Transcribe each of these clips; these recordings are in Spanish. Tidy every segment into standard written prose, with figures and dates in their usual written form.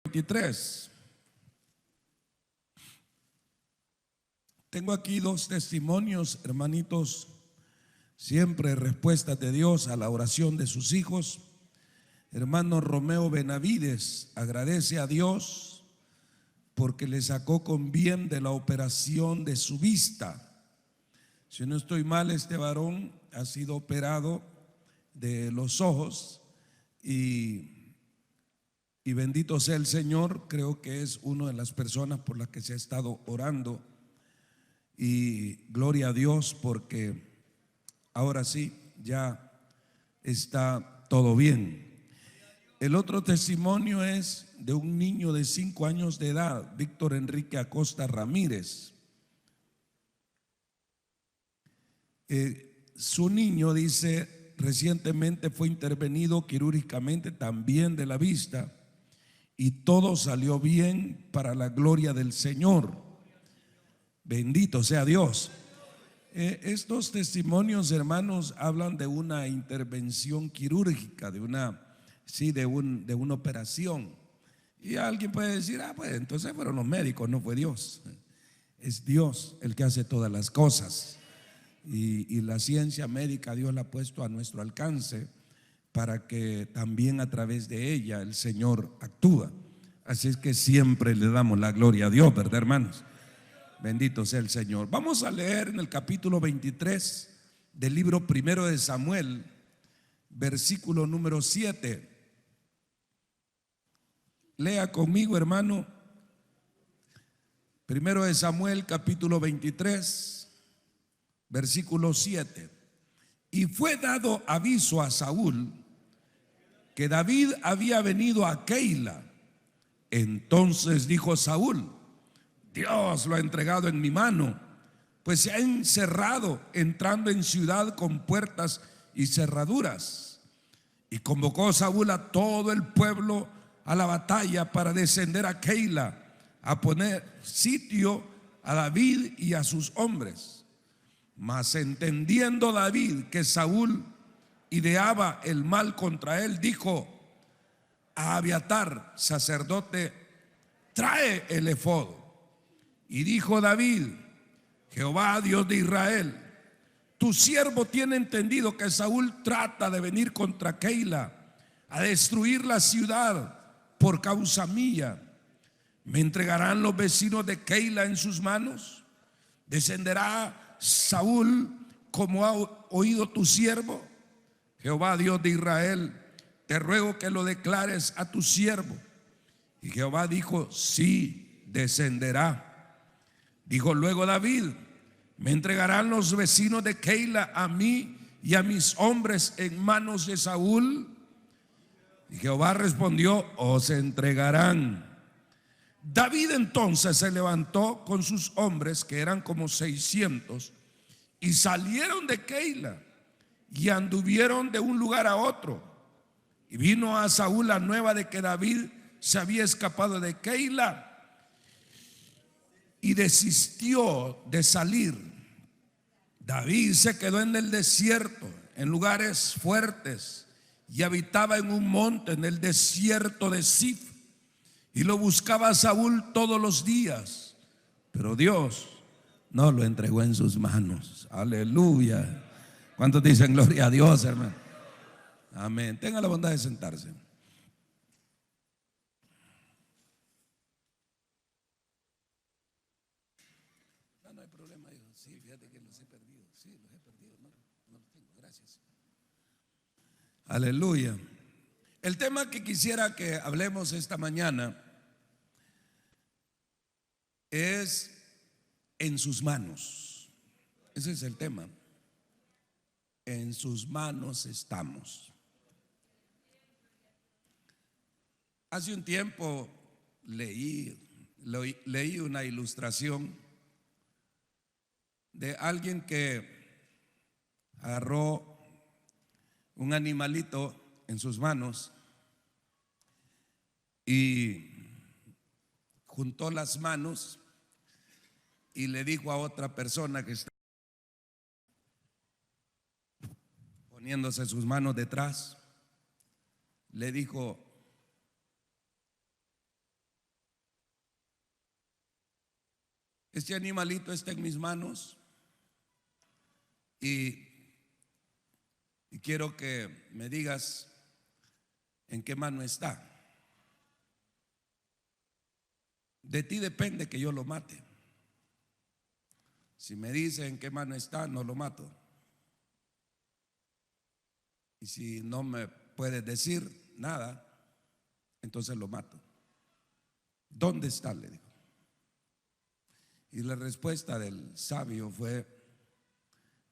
23. Tengo aquí dos testimonios, hermanitos, siempre respuestas de Dios a la oración de sus hijos. Hermano Romeo Benavides agradece a Dios porque le sacó con bien de la operación de su vista. Si no estoy mal, este varón ha sido operado de los ojos y bendito sea el Señor. Creo que es una de las personas por las que se ha estado orando, y gloria a Dios porque ahora sí ya está todo bien. El otro testimonio es de un niño de 5 años de edad, Víctor Enrique Acosta Ramírez. Su niño, dice, recientemente fue intervenido quirúrgicamente también de la vista y todo salió bien para la gloria del Señor. Bendito sea Dios. Estos testimonios, hermanos, hablan de una intervención quirúrgica, de una operación. Y alguien puede decir, pues entonces fueron los médicos, no fue Dios. Es Dios el que hace todas las cosas. Y la ciencia médica Dios la ha puesto a nuestro alcance para que también a través de ella el Señor actúa. Así es que siempre le damos la gloria a Dios, ¿verdad, hermanos? Bendito sea el Señor. Vamos a leer en el capítulo 23 del libro primero de Samuel, versículo número 7. Lea conmigo, hermano. Primero de Samuel, capítulo 23, versículo 7. Y fue dado aviso a Saúl que David había venido a Keila. Entonces dijo Saúl: Dios lo ha entregado en mi mano, pues se ha encerrado entrando en ciudad con puertas y cerraduras. Y convocó Saúl a todo el pueblo a la batalla para descender a Keila, a poner sitio a David y a sus hombres. Mas entendiendo David que Saúl ideaba el mal contra él, dijo a Abiatar, sacerdote: trae el efod. Y dijo David: Jehová, Dios de Israel, tu siervo tiene entendido que Saúl trata de venir contra Keila a destruir la ciudad por causa mía. ¿Me entregarán los vecinos de Keila en sus manos? ¿Descenderá Saúl como ha oído tu siervo? Jehová, Dios de Israel, te ruego que lo declares a tu siervo. Y Jehová dijo: sí, descenderá. Dijo luego David: ¿me entregarán los vecinos de Keila a mí y a mis hombres en manos de Saúl? Y Jehová respondió: os entregarán. David entonces se levantó con sus hombres, que eran como 600, y salieron de Keila y anduvieron de un lugar a otro. Y vino a Saúl la nueva de que David se había escapado de Keila, y desistió de salir. David se quedó en el desierto, en lugares fuertes, y habitaba en un monte en el desierto de Sif. Y lo buscaba Saúl todos los días, pero Dios no lo entregó en sus manos. Aleluya. ¿Cuántos dicen gloria a Dios, hermano? Amén. Tenga la bondad de sentarse. No hay problema, hijo. Sí, fíjate que los he perdido. Sí, los he perdido. No los tengo. Gracias. Aleluya. El tema que quisiera que hablemos esta mañana es en sus manos. Ese es el tema. En sus manos estamos. Hace un tiempo leí una ilustración de alguien que agarró un animalito en sus manos y juntó las manos y le dijo a otra persona que está poniéndose sus manos detrás, le dijo: Este animalito está en mis manos y quiero que me digas en qué mano está. De ti depende que yo lo mate. Si me dices en qué mano está, no lo mato. Y si no me puedes decir nada, entonces lo mato. ¿Dónde está?, le dijo. Y la respuesta del sabio fue: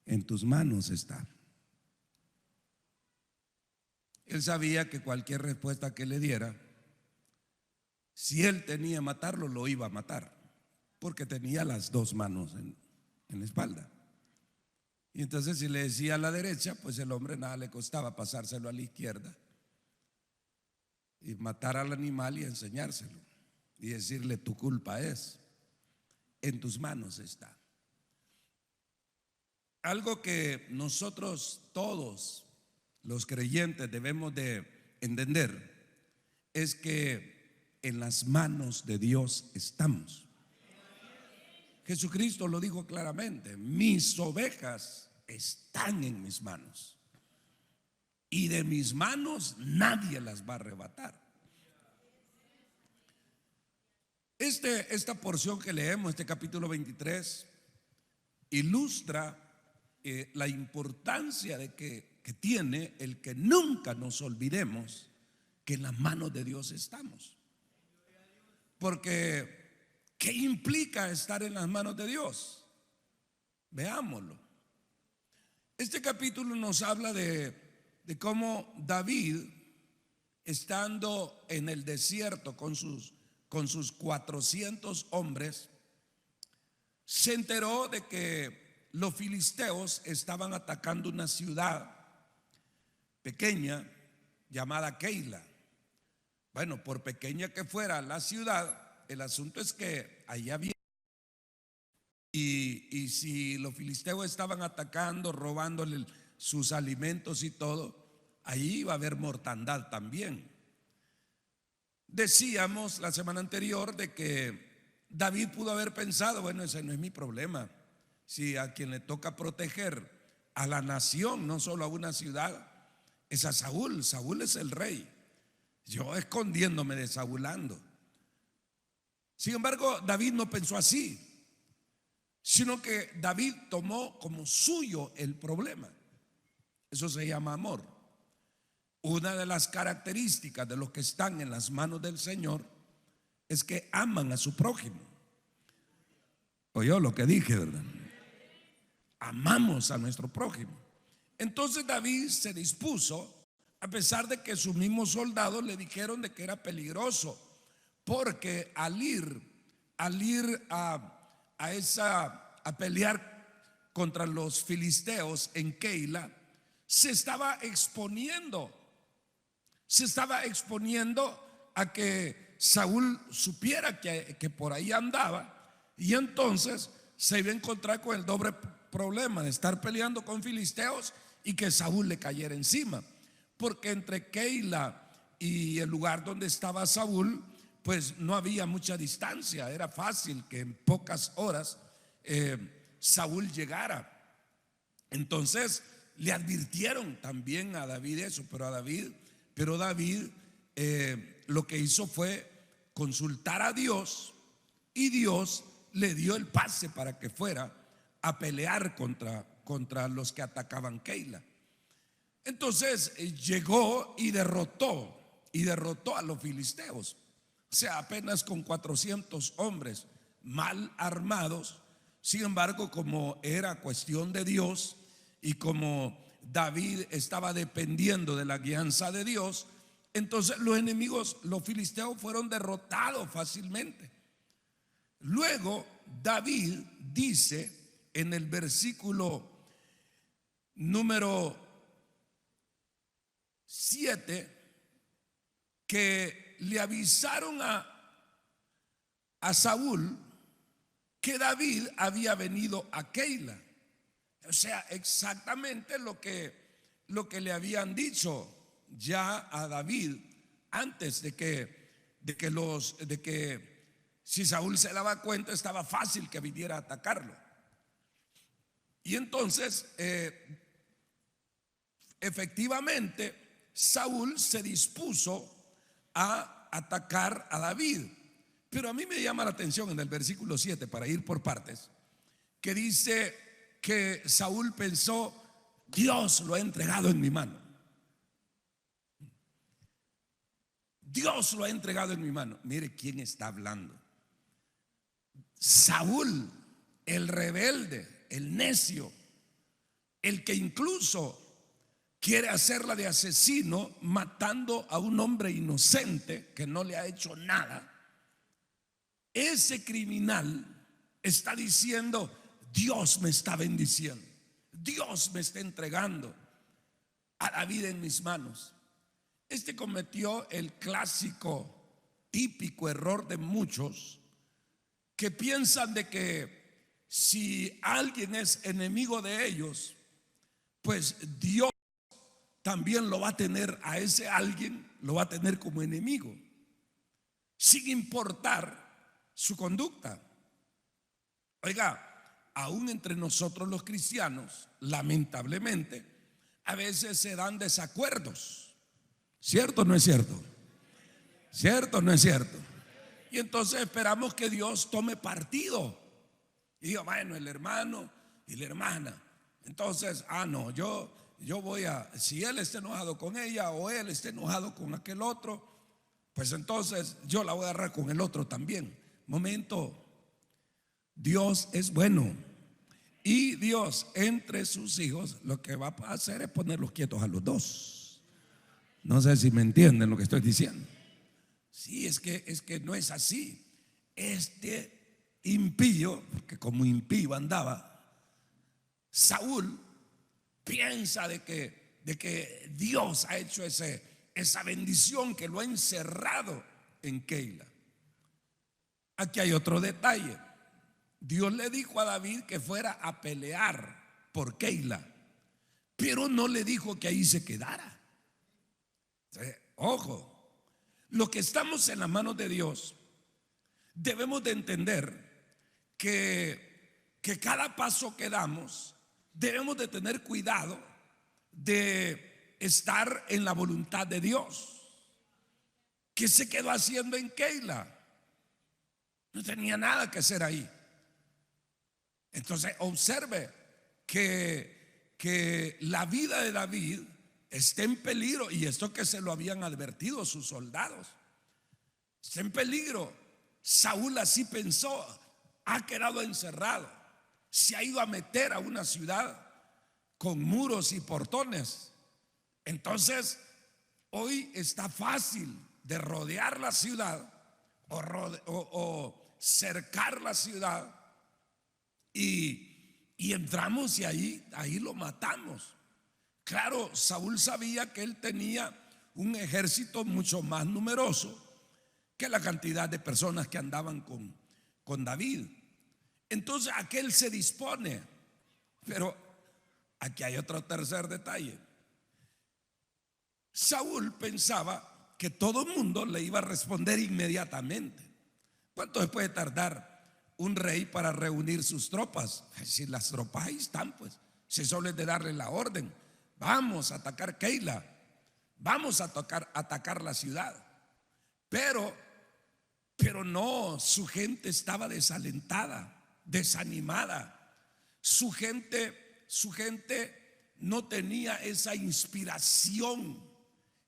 en tus manos está. Él sabía que cualquier respuesta que le diera, si él tenía que matarlo, lo iba a matar, porque tenía las dos manos en la espalda. Y entonces, si le decía a la derecha, pues el hombre nada le costaba pasárselo a la izquierda y matar al animal y enseñárselo y decirle: tu culpa es, en tus manos está. Algo que nosotros todos los creyentes debemos de entender es que en las manos de Dios estamos. Jesucristo lo dijo claramente: mis ovejas están en mis manos y de mis manos nadie las va a arrebatar. Esta porción que leemos, este capítulo 23, ilustra la importancia que tiene el que nunca nos olvidemos que en las manos de Dios estamos. Porque ¿qué implica estar en las manos de Dios? Veámoslo. Este capítulo nos habla de cómo David, estando en el desierto con sus 400 hombres, se enteró de que los filisteos estaban atacando una ciudad pequeña llamada Keila. Bueno, por pequeña que fuera la ciudad, el asunto es que allá había, y si los filisteos estaban atacando, robándole sus alimentos y todo, allí iba a haber mortandad también. Decíamos la semana anterior de que David pudo haber pensado: bueno, ese no es mi problema. Si a quien le toca proteger a la nación, no solo a una ciudad, es a Saúl. Saúl es el rey. Yo escondiéndome de Saúl ando. Sin embargo, David no pensó así, sino que David tomó como suyo el problema. Eso se llama amor. Una de las características de los que están en las manos del Señor es que aman a su prójimo. Oyó lo que dije, ¿verdad? Amamos a nuestro prójimo. Entonces David se dispuso, a pesar de que sus mismos soldados le dijeron de que era peligroso, porque al ir a pelear contra los filisteos en Keila, se estaba exponiendo a que Saúl supiera que por ahí andaba, y entonces se iba a encontrar con el doble problema de estar peleando con filisteos y que Saúl le cayera encima, porque entre Keila y el lugar donde estaba Saúl, pues no había mucha distancia. Era fácil que en pocas horas Saúl llegara. Entonces le advirtieron también a David eso, pero David lo que hizo fue consultar a Dios, y Dios le dio el pase para que fuera a pelear contra los que atacaban Keila. Entonces llegó y derrotó a los filisteos. O sea, apenas con 400 hombres mal armados. Sin embargo, como era cuestión de Dios y como David estaba dependiendo de la guianza de Dios, entonces los enemigos, los filisteos, fueron derrotados fácilmente. Luego David dice en el versículo número 7 que le avisaron a Saúl que David había venido a Keila. O sea, exactamente lo que le habían dicho ya a David antes de que si Saúl se daba cuenta, estaba fácil que viniera a atacarlo. Y entonces, efectivamente, Saúl se dispuso a atacar a David. Pero a mí me llama la atención en el versículo 7, para ir por partes, que dice que Saúl pensó: Dios lo ha entregado en mi mano. Dios lo ha entregado en mi mano. Mire quién está hablando. Saúl, el rebelde, el necio, el que incluso quiere hacerla de asesino, matando a un hombre inocente que no le ha hecho nada. Ese criminal está diciendo: Dios me está bendiciendo, Dios me está entregando a David en mis manos. Este cometió el clásico, típico error de muchos que piensan de que si alguien es enemigo de ellos, pues Dios también lo va a tener, a ese alguien lo va a tener como enemigo, sin importar su conducta. Oiga, aún entre nosotros los cristianos, lamentablemente, a veces se dan desacuerdos. ¿Cierto o no es cierto? ¿Cierto o no es cierto? Y entonces esperamos que Dios tome partido y diga: bueno, el hermano y la hermana, entonces, no, yo voy a, si él está enojado con ella o él está enojado con aquel otro, pues entonces yo la voy a agarrar con el otro también. Momento, Dios es bueno, y Dios entre sus hijos lo que va a hacer es ponerlos quietos a los dos. No sé si me entienden lo que estoy diciendo. Sí, es que no es así. Este impío, porque como impío andaba, Saúl piensa de que Dios ha hecho esa bendición, que lo ha encerrado en Keila. Aquí hay otro detalle. Dios le dijo a David que fuera a pelear por Keila, pero no le dijo que ahí se quedara. Ojo, los que estamos en las manos de Dios debemos de entender que cada paso que damos debemos de tener cuidado de estar en la voluntad de Dios. ¿Qué se quedó haciendo en Keila? No tenía nada que hacer ahí. Entonces observe que la vida de David está en peligro, y esto que se lo habían advertido sus soldados. Está en peligro. Saúl así pensó, ha quedado encerrado, se ha ido a meter a una ciudad con muros y portones. Entonces hoy está fácil de rodear la ciudad o cercar la ciudad, y entramos y ahí lo matamos. Claro, Saúl sabía que él tenía un ejército mucho más numeroso que la cantidad de personas que andaban con David. Entonces aquel se dispone. Pero aquí hay otro tercer detalle. Saúl pensaba que todo el mundo le iba a responder inmediatamente. ¿Cuánto se puede tardar un rey para reunir sus tropas? Si las tropas ahí están, pues, si solo es de darle la orden: vamos a atacar Keila, vamos a atacar la ciudad. Pero no, su gente estaba desalentada, desanimada. Su gente no tenía esa inspiración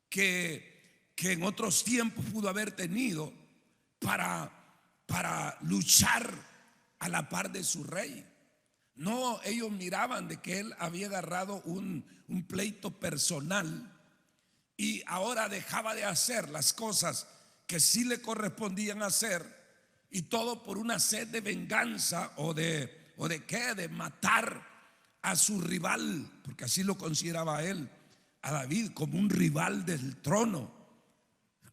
que en otros tiempos pudo haber tenido para luchar a la par de su rey. No, ellos miraban de que él había agarrado un pleito personal y ahora dejaba de hacer las cosas que sí le correspondían hacer, y todo por una sed de venganza o de matar a su rival, porque así lo consideraba él, a David, como un rival del trono,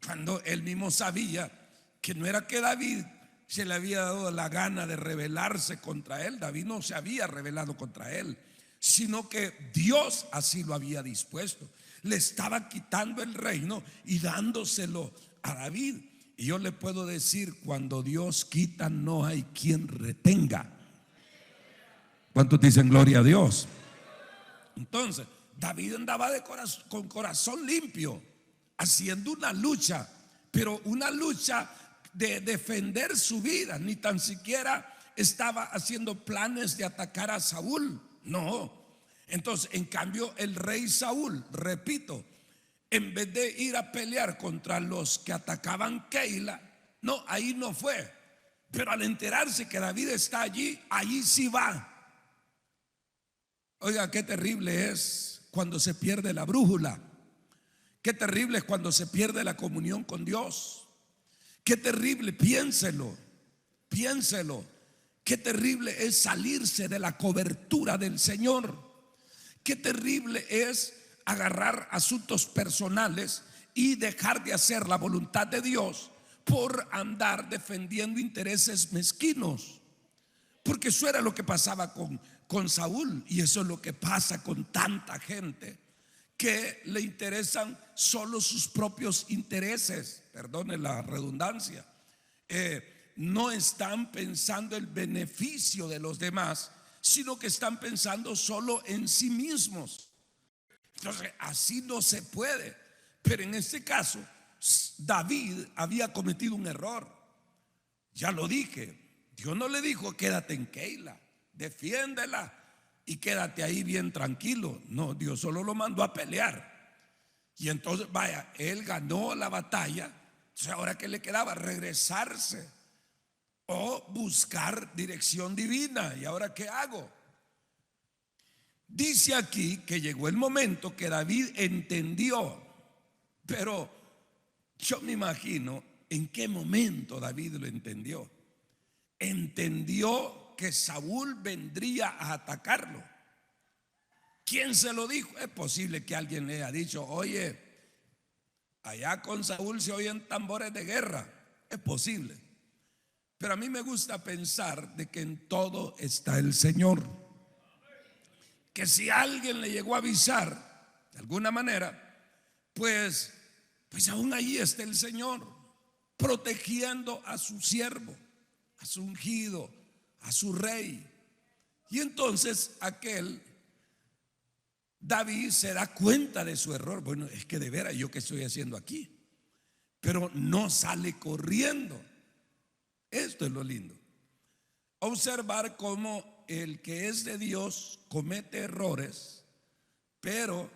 cuando él mismo sabía que no era que David se le había dado la gana de rebelarse contra él. David no se había rebelado contra él, sino que Dios así lo había dispuesto. Le estaba quitando el reino y dándoselo a David. Y yo le puedo decir, cuando Dios quita no hay quien retenga. ¿Cuántos dicen gloria a Dios? Entonces, David andaba con corazón limpio, haciendo una lucha, pero una lucha de defender su vida. Ni tan siquiera estaba haciendo planes de atacar a Saúl. No. Entonces, en cambio, el rey Saúl, repito, en vez de ir a pelear contra los que atacaban Keila, no, ahí no fue. Pero al enterarse que David está allí, allí sí va. Oiga, qué terrible es cuando se pierde la brújula. Qué terrible es cuando se pierde la comunión con Dios. Qué terrible, piénselo, piénselo. Qué terrible es salirse de la cobertura del Señor. Qué terrible es agarrar asuntos personales y dejar de hacer la voluntad de Dios por andar defendiendo intereses mezquinos. Porque eso era lo que pasaba con Saúl, y eso es lo que pasa con tanta gente que le interesan solo sus propios intereses, perdone la redundancia. No están pensando el beneficio de los demás, sino que están pensando solo en sí mismos. Entonces, así no se puede. Pero en este caso, David había cometido un error. Ya lo dije. Dios no le dijo quédate en Keila, defiéndela y quédate ahí bien tranquilo. No, Dios solo lo mandó a pelear. Y entonces, vaya, él ganó la batalla. Entonces, ahora ¿qué le quedaba? Regresarse o buscar dirección divina. ¿Y ahora qué hago? Dice aquí que llegó el momento que David entendió, pero yo me imagino en qué momento David lo entendió. Entendió que Saúl vendría a atacarlo. ¿Quién se lo dijo? Es posible que alguien le haya dicho, oye, allá con Saúl se oyen tambores de guerra. Es posible. Pero a mí me gusta pensar de que en todo está el Señor. Que si alguien le llegó a avisar de alguna manera, pues aún ahí está el Señor protegiendo a su siervo, a su ungido, a su rey. Y entonces aquel David se da cuenta de su error. Bueno, es que de veras, ¿yo qué estoy haciendo aquí? Pero no sale corriendo. Esto es lo lindo. Observar cómo el que es de Dios comete errores, pero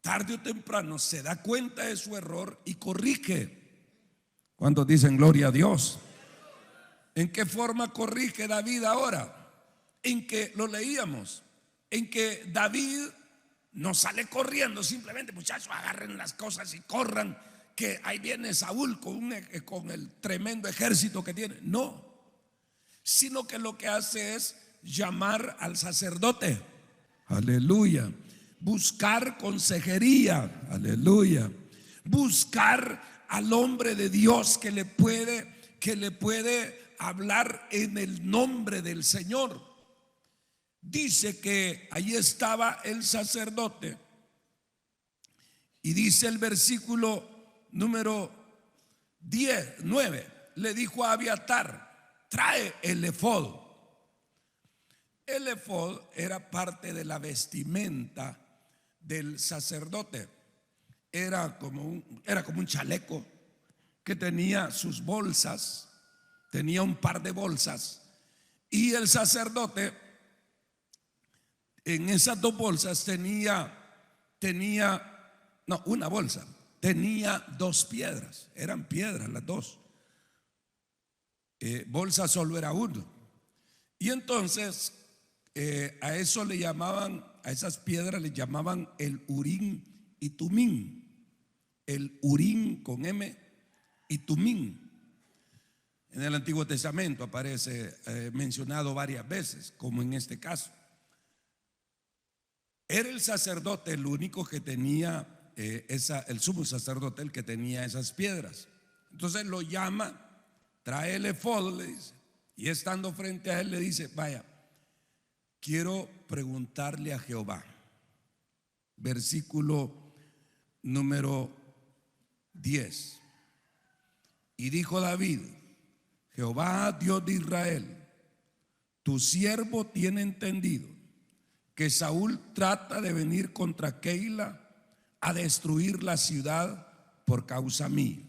tarde o temprano se da cuenta de su error y corrige. ¿Cuántos dicen gloria a Dios? ¿En qué forma corrige David ahora? En que lo leíamos, en que David no sale corriendo simplemente, muchachos, agarren las cosas y corran, que ahí viene Saúl con el tremendo ejército que tiene. No, sino que lo que hace es llamar al sacerdote, aleluya, buscar consejería, aleluya, buscar al hombre de Dios que le puede hablar en el nombre del Señor. Dice que allí estaba el sacerdote y dice el versículo número 9, le dijo a Abiatar, trae el efod. El efod era parte de la vestimenta del sacerdote. Era como un chaleco que tenía sus bolsas, tenía un par de bolsas, y el sacerdote en esas dos bolsas una bolsa, tenía dos piedras, eran piedras las dos. Bolsa solo era uno. Y entonces a eso le llamaban, a esas piedras le llamaban el Urim y Tumim. El Urim con M y Tumim. En el Antiguo Testamento aparece mencionado varias veces, como en este caso. Era el sacerdote el único que tenía el sumo sacerdote el que tenía esas piedras. Entonces lo llama, trae el efod, le dice, y estando frente a él le dice, vaya, quiero preguntarle a Jehová. Versículo número 10. Y dijo David: Jehová, Dios de Israel, tu siervo tiene entendido que Saúl trata de venir contra Keila a destruir la ciudad por causa mía.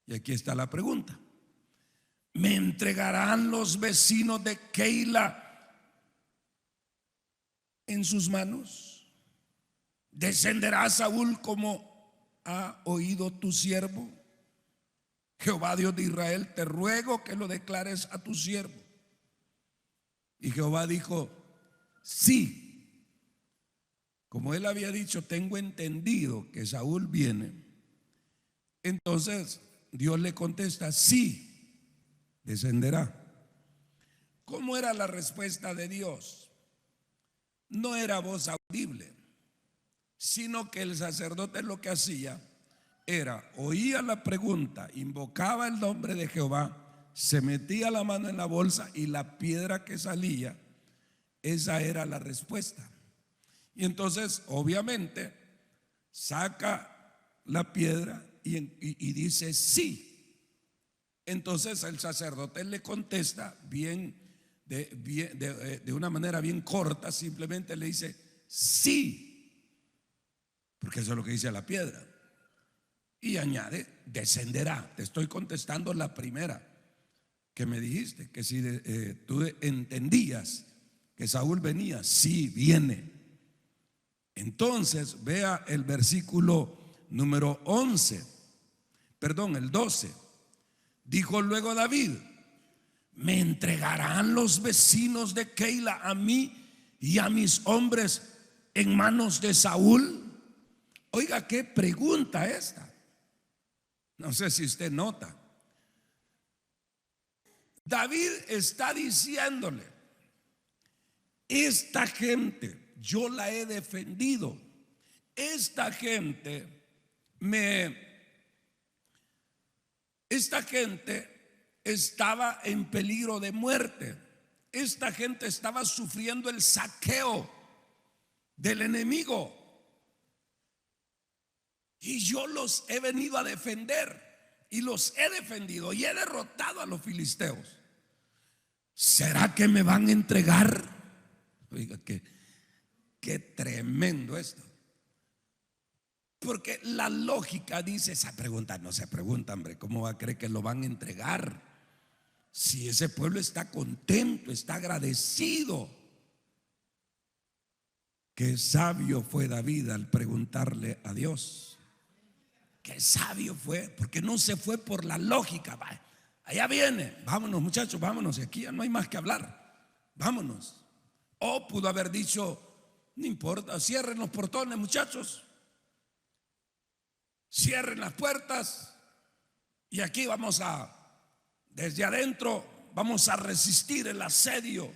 Y aquí está la pregunta: ¿me entregarán los vecinos de Keila en sus manos? ¿Descenderá Saúl como ha oído tu siervo? Jehová, Dios de Israel, te ruego que lo declares a tu siervo. Y Jehová dijo: sí. Como él había dicho, tengo entendido que Saúl viene. Entonces Dios le contesta: sí, descenderá. ¿Cómo era la respuesta de Dios? No era voz audible, sino que el sacerdote lo que hacía era, oía la pregunta, invocaba el nombre de Jehová, se metía la mano en la bolsa y la piedra que salía, esa era la respuesta. Y entonces obviamente saca la piedra y dice sí. Entonces el sacerdote le contesta de una manera bien corta, simplemente le dice sí, porque eso es lo que dice la piedra. Y añade: descenderá. Te estoy contestando la primera que me dijiste, que si tú entendías que Saúl venía, sí, viene. Entonces vea el versículo número 11, perdón, el 12. Dijo luego David: ¿me entregarán los vecinos de Keila a mí y a mis hombres en manos de Saúl? Oiga, qué pregunta esta. No sé si usted nota. David está diciéndole: esta gente yo la he defendido. Esta gente estaba en peligro de muerte. Esta gente estaba sufriendo el saqueo del enemigo. Y yo los he venido a defender y los he defendido y he derrotado a los filisteos. ¿Será que me van a entregar? Oiga, qué tremendo esto. Porque la lógica dice, esa pregunta no se pregunta, hombre, ¿cómo va a creer que lo van a entregar? Si ese pueblo está contento, está agradecido. Qué sabio fue David al preguntarle a Dios. Qué sabio fue, porque no se fue por la lógica. Allá viene, vámonos muchachos, vámonos, aquí ya no hay más que hablar, vámonos. O pudo haber dicho: no importa, cierren los portones muchachos, cierren las puertas y aquí desde adentro vamos a resistir el asedio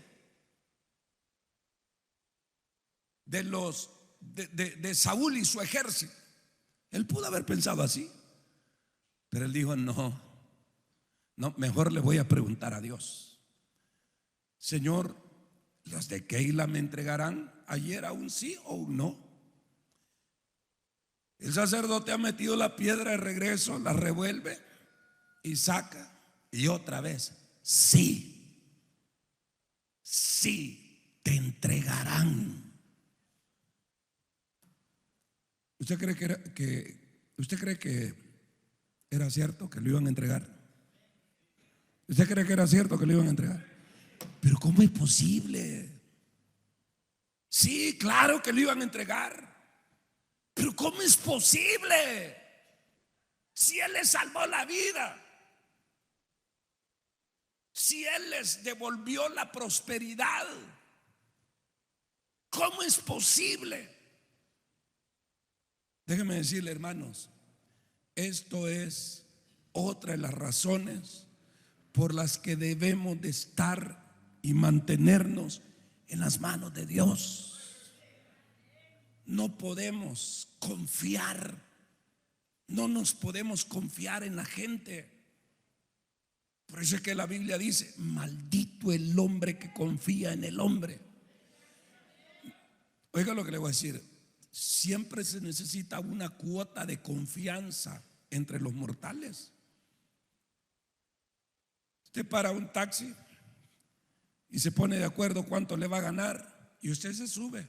de Saúl y su ejército. Él pudo haber pensado así, pero él dijo: no, mejor le voy a preguntar a Dios. Señor, ¿los de Keila me entregarán? Ayer a un sí o un no. El sacerdote ha metido la piedra de regreso, la revuelve y saca, y otra vez: sí, sí, te entregarán. ¿Usted cree que era cierto que lo iban a entregar? ¿Usted cree que era cierto que lo iban a entregar? Pero ¿cómo es posible? Sí, claro que lo iban a entregar. Pero ¿cómo es posible? Si Él les salvó la vida, si Él les devolvió la prosperidad, ¿cómo es posible? Déjenme decirle, hermanos, esto es otra de las razones por las que debemos de estar y mantenernos en las manos de Dios. No podemos confiar, no nos podemos confiar en la gente. Por eso es que la Biblia dice: maldito el hombre que confía en el hombre. Oiga lo que le voy a decir: siempre se necesita una cuota de confianza entre los mortales. Usted para un taxi y se pone de acuerdo cuánto le va a ganar y usted se sube.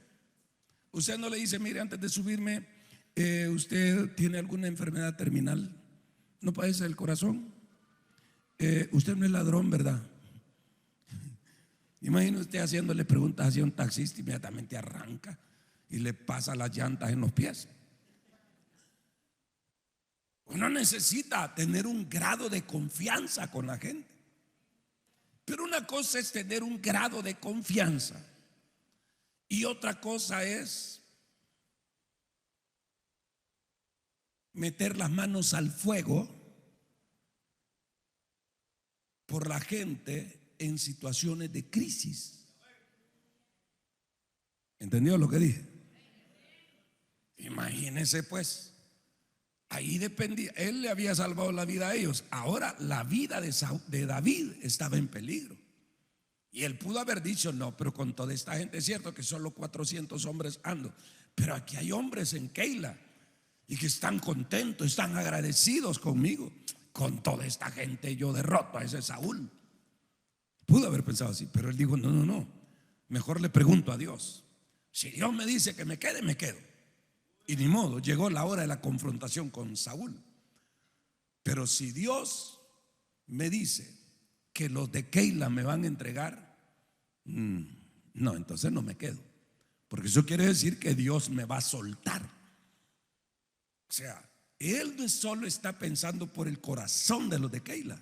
Usted no le dice: mire, antes de subirme, usted tiene alguna enfermedad terminal, no padece del corazón, usted no es ladrón, ¿verdad? Imagina usted haciéndole preguntas hacia un taxista, inmediatamente arranca y le pasa las llantas en los pies. Uno necesita tener un grado de confianza con la gente. Pero una cosa es tener un grado de confianza y otra cosa es meter las manos al fuego por la gente en situaciones de crisis. ¿Entendió lo que dije? Imagínense pues, ahí dependía, él le había salvado la vida a ellos, ahora la vida de David estaba en peligro. Y él pudo haber dicho: no, pero con toda esta gente, es cierto que solo 400 hombres ando, pero aquí hay hombres en Keila y que están contentos, están agradecidos conmigo. Con toda esta gente yo derroto a ese Saúl. Pudo haber pensado así, pero él dijo: no, mejor le pregunto a Dios. Si Dios me dice que me quede, me quedo. Y ni modo, llegó la hora de la confrontación con Saúl. Pero si Dios me dice que los de Keila me van a entregar, no, entonces no me quedo, porque eso quiere decir que Dios me va a soltar. O sea, él no solo está pensando por el corazón de los de Keila,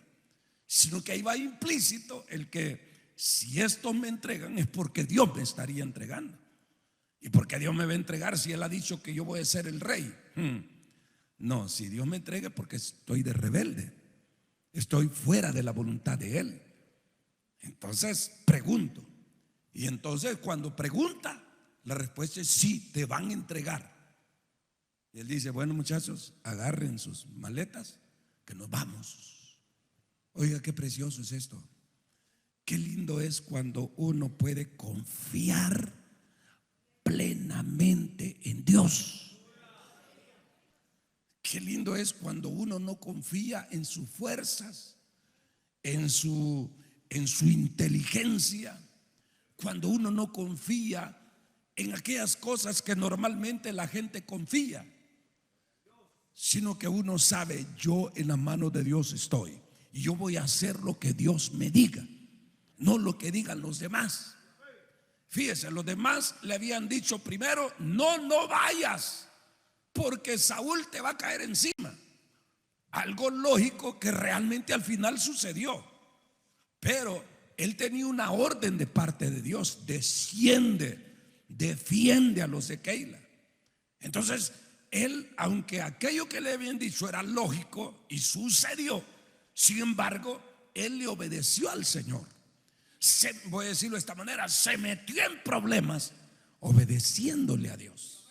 sino que ahí va implícito el que si estos me entregan es porque Dios me estaría entregando. ¿Y por qué Dios me va a entregar si Él ha dicho que yo voy a ser el rey? No, si Dios me entrega es porque estoy de rebelde, estoy fuera de la voluntad de Él. Entonces pregunto, y entonces cuando pregunta, la respuesta es: sí, te van a entregar. Y él dice: bueno, muchachos, agarren sus maletas que nos vamos. Oiga, qué precioso es esto. Qué lindo es cuando uno puede confiar plenamente en Dios. Qué lindo es cuando uno no confía en sus fuerzas, en su inteligencia, cuando uno no confía en aquellas cosas que normalmente la gente confía, sino que uno sabe: yo en las manos de Dios estoy y yo voy a hacer lo que Dios me diga, no lo que digan los demás. Fíjese, los demás le habían dicho primero: no vayas, porque Saúl te va a caer encima. Algo lógico que realmente al final sucedió. Pero él tenía una orden de parte de Dios: desciende, defiende a los de Keila. Entonces él, aunque aquello que le habían dicho era lógico y sucedió, sin embargo él le obedeció al Señor. Voy a decirlo de esta manera: se metió en problemas obedeciéndole a Dios.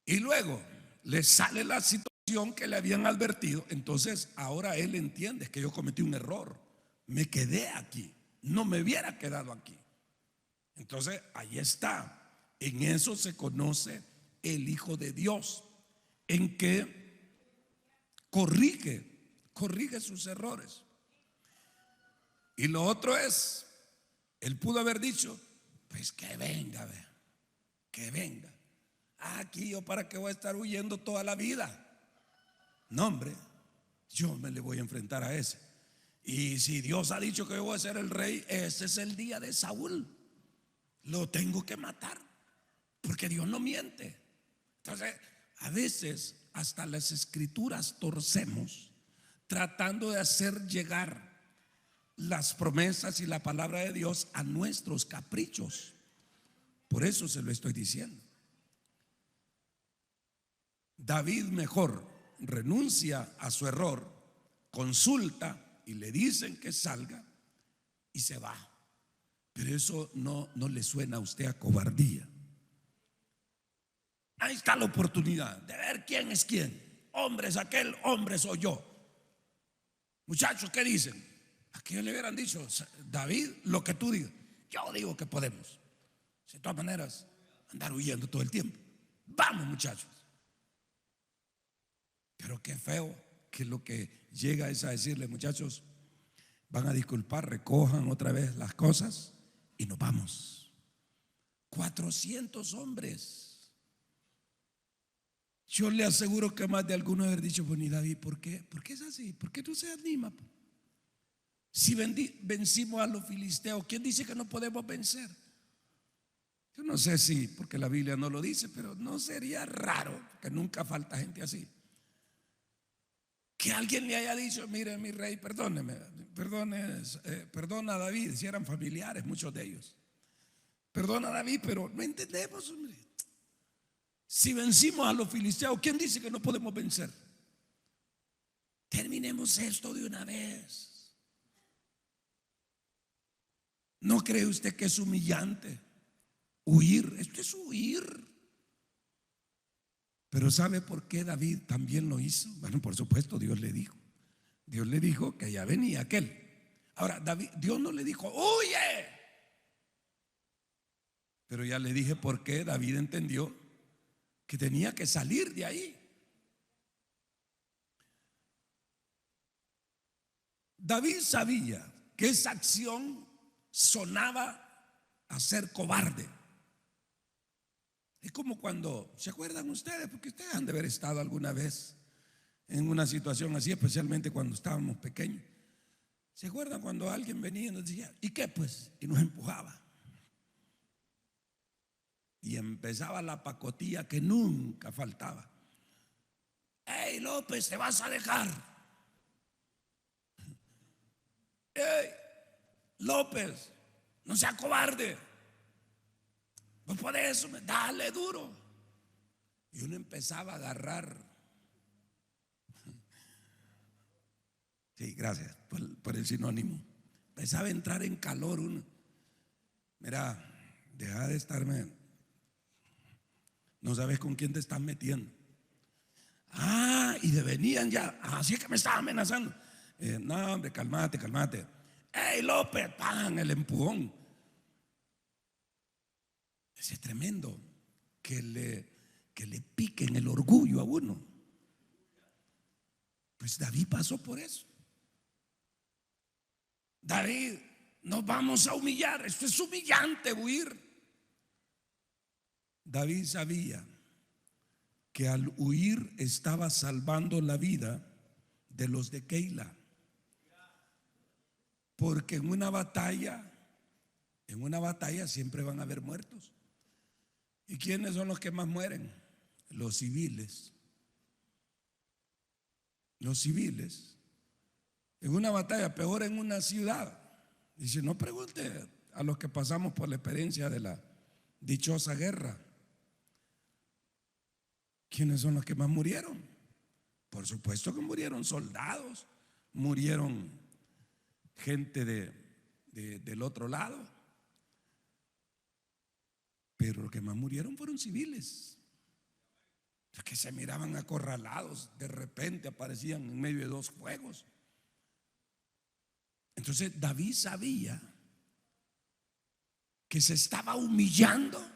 Y luego le sale la situación que le habían advertido. Entonces ahora él entiende que yo cometí un error, me quedé aquí, no me hubiera quedado aquí. Entonces ahí está, en eso se conoce el Hijo de Dios, en que corrige sus errores. Y lo otro es, él pudo haber dicho: pues que venga, que venga. Aquí yo para qué voy a estar huyendo toda la vida. No, hombre, yo me le voy a enfrentar a ese. Y si Dios ha dicho que yo voy a ser el rey, ese es el día de Saúl. Lo tengo que matar, porque Dios no miente. Entonces, a veces hasta las escrituras torcemos, tratando de hacer llegar las promesas y la palabra de Dios a nuestros caprichos. Por eso se lo estoy diciendo. David mejor renuncia a su error, consulta y le dicen que salga y se va. Pero eso no le suena a usted a cobardía. Ahí está la oportunidad de ver quién es quién. Hombre es aquel, hombre soy yo. Muchachos, ¿qué dicen? Aquí le hubieran dicho: David, lo que tú digas. Yo digo que podemos. De todas maneras, andar huyendo todo el tiempo. Vamos, muchachos. Pero qué feo que lo que llega es a decirle: muchachos, van a disculpar, recojan otra vez las cosas y nos vamos. 400 hombres. Yo le aseguro que más de algunos haber dicho: bueno, y David, ¿por qué? ¿Por qué es así? ¿Por qué no se anima? Si vencimos a los filisteos, ¿quién dice que no podemos vencer? Yo no sé si, porque la Biblia no lo dice, pero no sería raro, que nunca falta gente así, que alguien le haya dicho: mire, mi rey, perdóneme, perdona a David. Si eran familiares muchos de ellos: perdona a David, pero no entendemos, hombre. Si vencimos a los filisteos, ¿quién dice que no podemos vencer? Terminemos esto de una vez. ¿No cree usted que es humillante huir? Esto es huir. Pero ¿sabe por qué David también lo hizo? Bueno, por supuesto, Dios le dijo. Dios le dijo que ya venía aquel. Ahora, Dios no le dijo: huye. Pero ya le dije por qué David entendió que tenía que salir de ahí. David sabía que esa acción sonaba a ser cobarde. Es como cuando, ¿se acuerdan ustedes? Porque ustedes han de haber estado alguna vez en una situación así, especialmente cuando estábamos pequeños. ¿Se acuerdan cuando alguien venía y nos decía: ¿y qué pues? Y nos empujaba. Y empezaba la pacotilla que nunca faltaba. ¡Ey, López, te vas a dejar! ¡Ey, López, no sea cobarde! Pues por eso, dale duro. Y uno empezaba a agarrar. Sí, gracias por el sinónimo. Empezaba a entrar en calor uno. Mira, deja de estarme. No sabes con quién te estás metiendo. Y venían ya. Así es que me estaba amenazando. No, hombre, cálmate. ¡Ey, López! ¡Pam! El empujón. Ese es tremendo. Que le piquen el orgullo a uno. Pues David pasó por eso. David: nos vamos a humillar. Esto es humillante, huir. David sabía que al huir estaba salvando la vida de los de Keila. Porque en una batalla siempre van a haber muertos. ¿Y quiénes son los que más mueren? Los civiles. Los civiles. En una batalla, peor en una ciudad. Dice: no pregunte a los que pasamos por la experiencia de la dichosa guerra. ¿Quiénes son los que más murieron? Por supuesto que murieron soldados, murieron gente del otro lado, pero los que más murieron fueron civiles, que se miraban acorralados, de repente aparecían en medio de dos fuegos. Entonces David sabía que se estaba humillando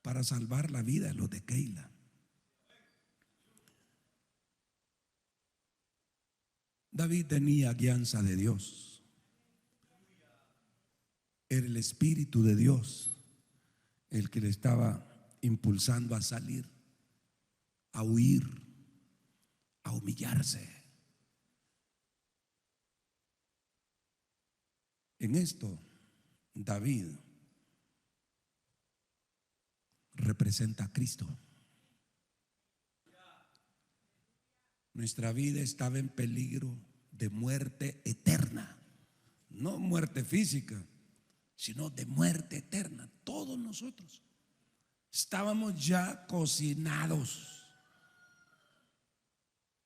para salvar la vida de los de Keila. David tenía guianza de Dios. Era el Espíritu de Dios el que le estaba impulsando a salir, a huir, a humillarse. En esto, David representa a Cristo. Nuestra vida estaba en peligro de muerte eterna. No muerte física, sino de muerte eterna. Todos nosotros estábamos ya cocinados.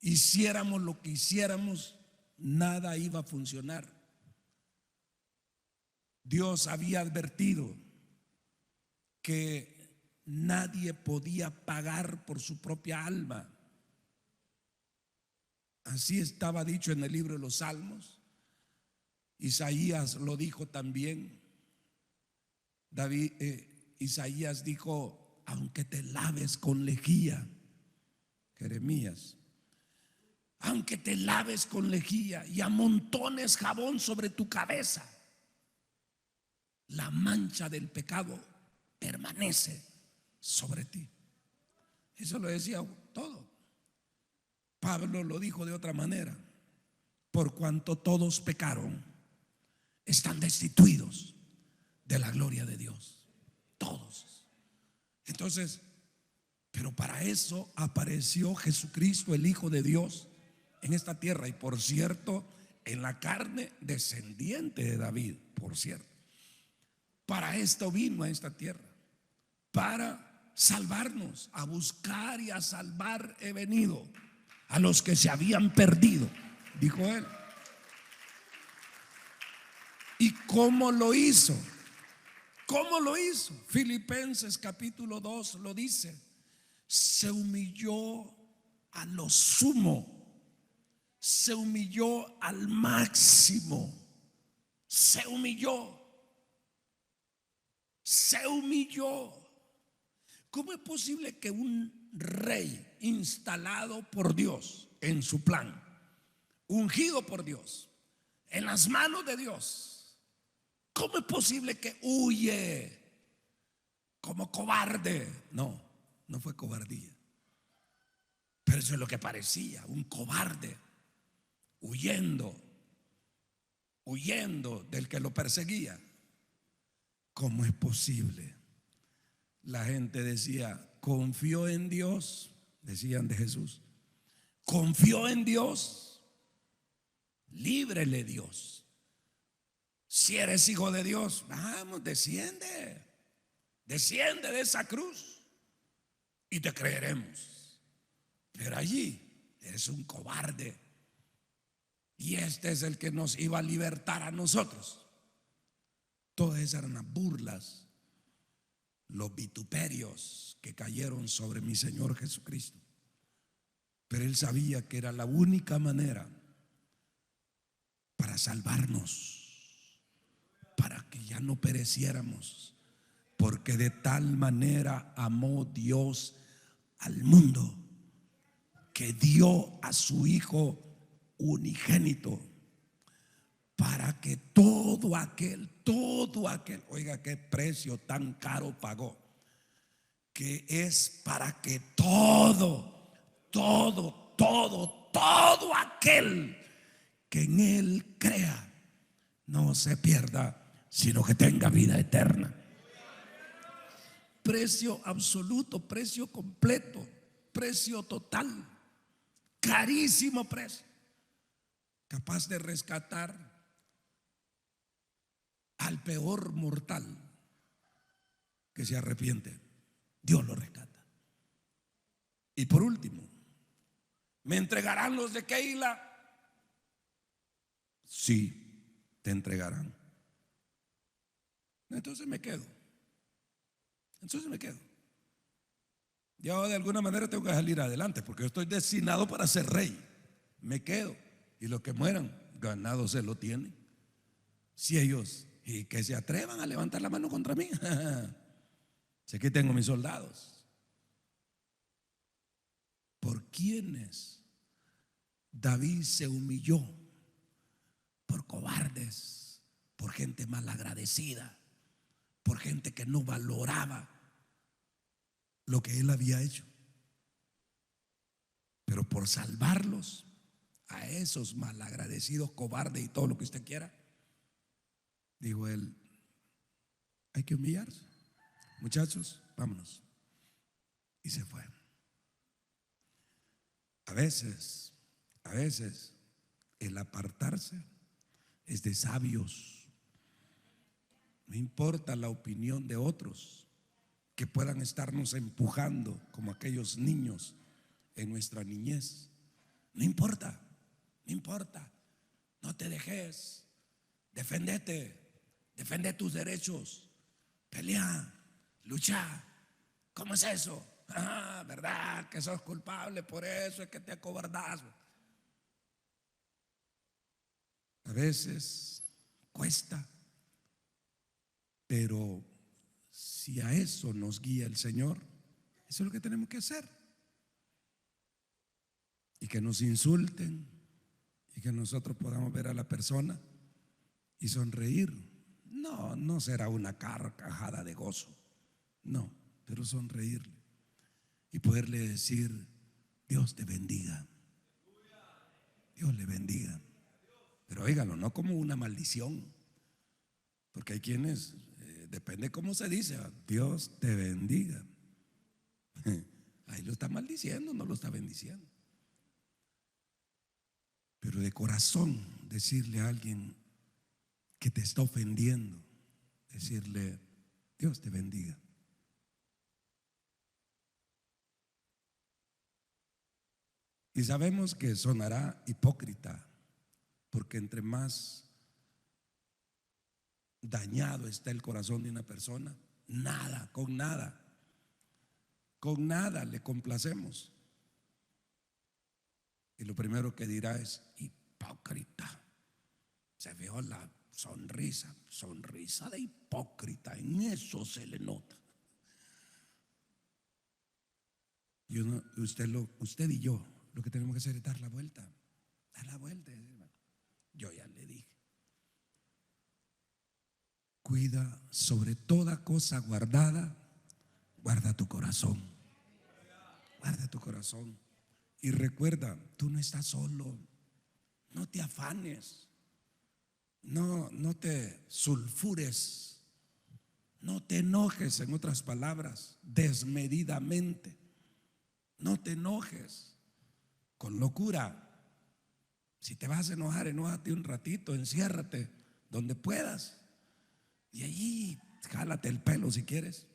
Hiciéramos lo que hiciéramos, nada iba a funcionar. Dios había advertido que nadie podía pagar por su propia alma. Así estaba dicho en el libro de los Salmos. Isaías lo dijo también. Isaías dijo: aunque te laves con lejía. Jeremías: aunque te laves con lejía y amontones jabón sobre tu cabeza, la mancha del pecado permanece sobre ti. Eso lo decía todo. Pablo lo dijo de otra manera: por cuanto todos pecaron, están destituidos de la gloria de Dios. Todos. Entonces, pero para eso apareció Jesucristo, el Hijo de Dios, en esta tierra. Y por cierto, en la carne descendiente de David, por cierto. Para esto vino a esta tierra, para salvarnos. A buscar y a salvar he venido a los que se habían perdido, dijo él. ¿Y cómo lo hizo? ¿Cómo lo hizo? Filipenses capítulo 2 lo dice: se humilló a lo sumo, se humilló al máximo, se humilló, se humilló. ¿Cómo es posible que un rey instalado por Dios en su plan, ungido por Dios, en las manos de Dios, cómo es posible que huye como cobarde? No, no fue cobardía, pero eso es lo que parecía: un cobarde huyendo del que lo perseguía. ¿Cómo es posible? La gente decía: confió en Dios, decían de Jesús, confió en Dios, líbrele Dios. Si eres hijo de Dios, vamos, desciende de esa cruz y te creeremos. Pero allí eres un cobarde, y este es el que nos iba a libertar a nosotros. Todas esas eran las burlas, los vituperios que cayeron sobre mi Señor Jesucristo. Pero él sabía que era la única manera para salvarnos, para que ya no pereciéramos, porque de tal manera amó Dios al mundo que dio a su Hijo unigénito, para que todo aquel, oiga qué precio tan caro pagó, que es para que todo aquel que en él crea no se pierda, sino que tenga vida eterna. Precio absoluto, precio completo, precio total, carísimo precio, capaz de rescatar al peor mortal que se arrepiente. Dios lo rescata. Y por último, ¿me entregarán los de Keila? Sí, te entregarán. Entonces me quedo. Yo de alguna manera tengo que salir adelante, porque yo estoy destinado para ser rey. Me quedo, y los que mueran, ganado se lo tienen. Si ellos, y que se atrevan a levantar la mano contra mí, sé que tengo mis soldados. ¿Por quiénes David se humilló? Por cobardes, por gente malagradecida, por gente que no valoraba lo que él había hecho. Pero por salvarlos, a esos malagradecidos, cobardes y todo lo que usted quiera, dijo él: hay que humillarse, muchachos, vámonos. Y se fue. A veces el apartarse es de sabios. No importa la opinión de otros que puedan estarnos empujando como aquellos niños en nuestra niñez. No importa. No te dejes. Defende tus derechos. Pelea, lucha. ¿Cómo es eso? ¿Verdad que sos culpable? Por eso es que te acobardas. A veces cuesta, pero si a eso nos guía el Señor, eso es lo que tenemos que hacer. y que nos insulten y que nosotros podamos ver a la persona y sonreír. No, no será una carcajada de gozo, no, pero sonreírle y poderle decir: Dios te bendiga, Dios le bendiga. Pero óigalo, no como una maldición, porque hay quienes, depende cómo se dice, Dios te bendiga. Ahí lo está maldiciendo, no lo está bendiciendo. Pero de corazón decirle a alguien que te está ofendiendo, decirle: Dios te bendiga. Y sabemos que sonará hipócrita, porque entre más dañado está el corazón de una persona, con nada le complacemos. Y lo primero que dirá es: hipócrita. Se vio la sonrisa de hipócrita, en eso se le nota. Y usted y yo, lo que tenemos que hacer es dar la vuelta. Yo ya le dije: cuida sobre toda cosa guardada, guarda tu corazón. Guarda tu corazón. Y recuerda, tú no estás solo. No te afanes. No te sulfures. No te enojes, en otras palabras, desmedidamente. No te enojes con locura. Si te vas a enojar, enójate un ratito, enciérrate donde puedas y allí jálate el pelo si quieres,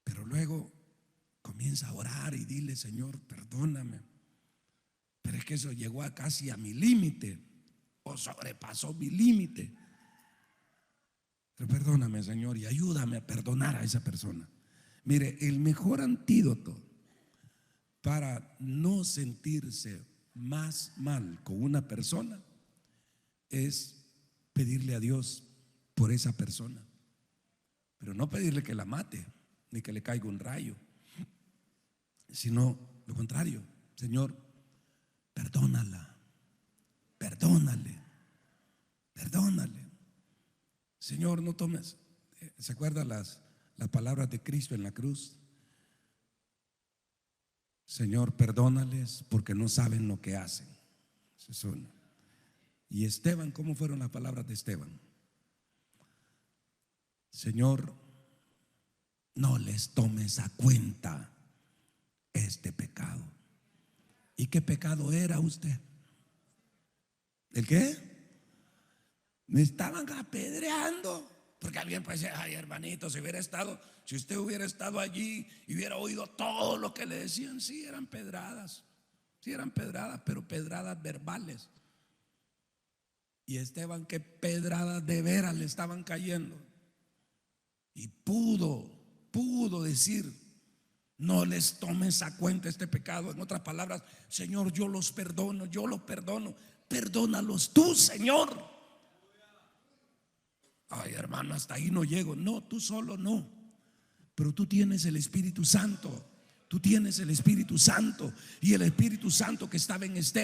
pero luego comienza a orar y dile: Señor, perdóname, pero es que eso llegó casi a mi límite o sobrepasó mi límite, pero perdóname, Señor, y ayúdame a perdonar a esa persona. Mire, el mejor antídoto para no sentirse más mal con una persona es pedirle a Dios por esa persona, pero no pedirle que la mate ni que le caiga un rayo, sino lo contrario: Señor, perdónala, perdónale. Señor, no tomes. ¿Se acuerdan las palabras de Cristo en la cruz? Señor, perdónales porque no saben lo que hacen. Esa es una. Y Esteban, ¿cómo fueron las palabras de Esteban? Señor, no les tomes a cuenta este pecado. ¿Y qué pecado era usted? ¿El qué? Me estaban apedreando. Porque alguien puede decir: ay, hermanito, si usted hubiera estado allí y hubiera oído todo lo que le decían. Sí, eran pedradas, pero pedradas verbales. Y Esteban, qué pedradas de veras le estaban cayendo. Y pudo decir: no les tomes a cuenta este pecado. En otras palabras: Señor, yo los perdono. Perdónalos tú, Señor. Ay, hermano, hasta ahí no llego. No, tú solo no, pero tú tienes el Espíritu Santo. Y el Espíritu Santo que estaba en Esteban